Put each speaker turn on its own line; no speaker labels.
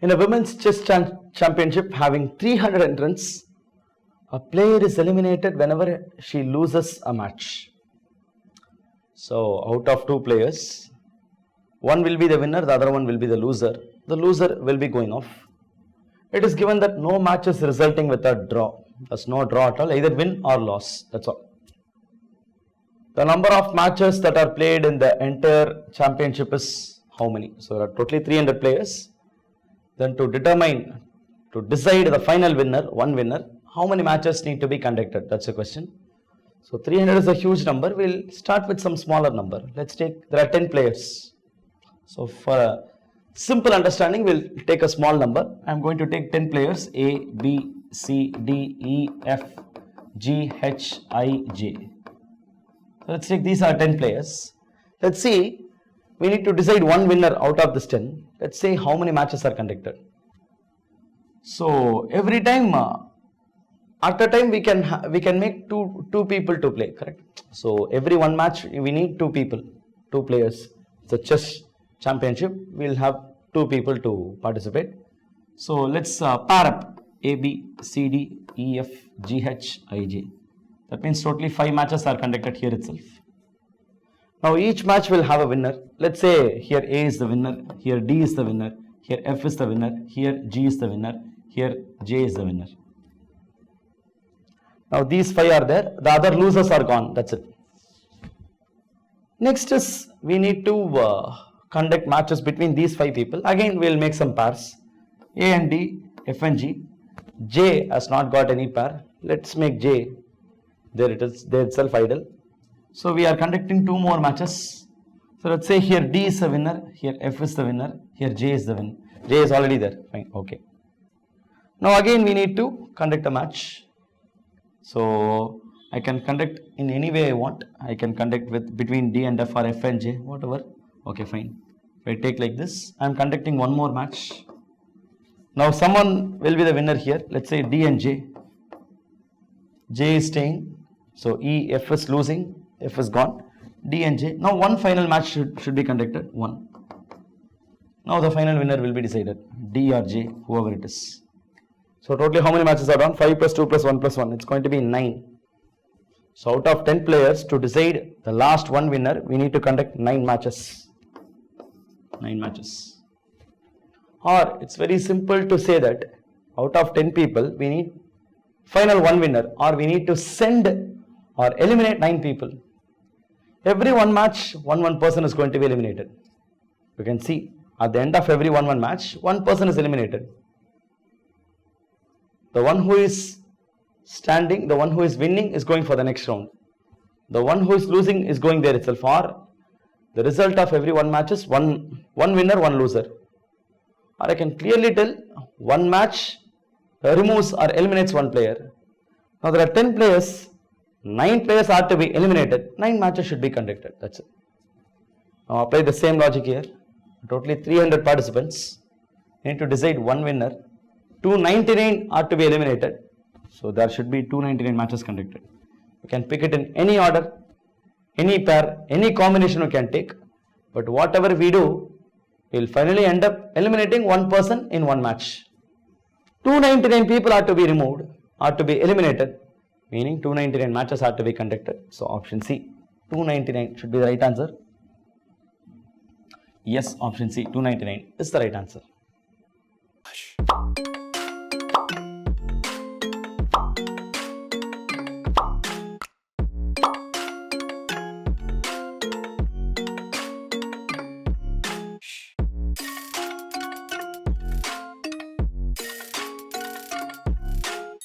In a women's chess championship having 300 entrants, a player is eliminated whenever she loses a match. So out of two players, one will be the winner, the other one will be the loser. The loser will be going off. It is given that no match is resulting with a draw. There's no draw at all, either win or loss. That's all. The number of matches that are played in the entire championship is how many? So there are totally 300 players. Then to decide the final winner, one winner, how many matches need to be conducted? That's the question. So 300 is a huge number. We'll start with some smaller number. Let's take, there are 10 players. So for a simple understanding, we'll take a small number. I'm going to take 10 players, A, B, C, D, E, F, G, H, I, J. So let's take, these are 10 players. Let's see, we need to decide one winner out of this 10. Let's say how many matches are conducted. So every time, at a time we can make two people to play, correct? So every one match we need two people, two players. The chess championship, we'll have two people to participate. So let's pair up A, B, C, D, E, F, G, H, I, J. That means totally 5 matches are conducted here itself. Now each match will have a winner. Let's say here A is the winner, here D is the winner, here F is the winner, here G is the winner, here J is the winner. Now these 5 are there, the other losers are gone, that's it. Next is we need to conduct matches between these 5 people. Again we will make some pairs, A and D, F and G. J has not got any pair. Let's make J, there it is, there itself idle. So we are conducting 2 more matches. So let's say here D is the winner, here F is the winner, here J is the winner. J is already there, fine, okay. Now again we need to conduct a match. So I can conduct in any way I want. I can conduct with between D and F or F and J, whatever. Okay, fine. If I take like this, I am conducting one more match. Now someone will be the winner here. Let's say D and J. J is staying. So E, F is losing. F is gone. D and J. Now one final match should be conducted. One. Now the final winner will be decided. D or J, whoever it is. So totally how many matches are done? 5 plus 2 plus 1 plus 1. It's going to be 9. So out of 10 players, to decide the last one winner, we need to conduct 9 matches. 9 matches. Or it's very simple to say that out of 10 people, we need final one winner, or we need to send or eliminate 9 people. Every one match, one person is going to be eliminated. You can see at the end of every one match, one person is eliminated. The one who is standing, the one who is winning is going for the next round. The one who is losing is going there itself. Or the result of every one match is one winner, one loser. Or I can clearly tell one match removes or eliminates one player. Now there are 10 players, 9 players are to be eliminated, 9 matches should be conducted. That's it. Now apply the same logic here. Totally 300 participants. You need to decide one winner. 299 are to be eliminated. So there should be 299 matches conducted. You can pick it in any order, any pair, any combination you can take. But whatever we do, we will finally end up eliminating one person in one match. 299 people are to be removed, are to be eliminated, meaning 299 matches are to be conducted. So option C, 299 should be the right answer. Yes, option C, 299 is the right answer.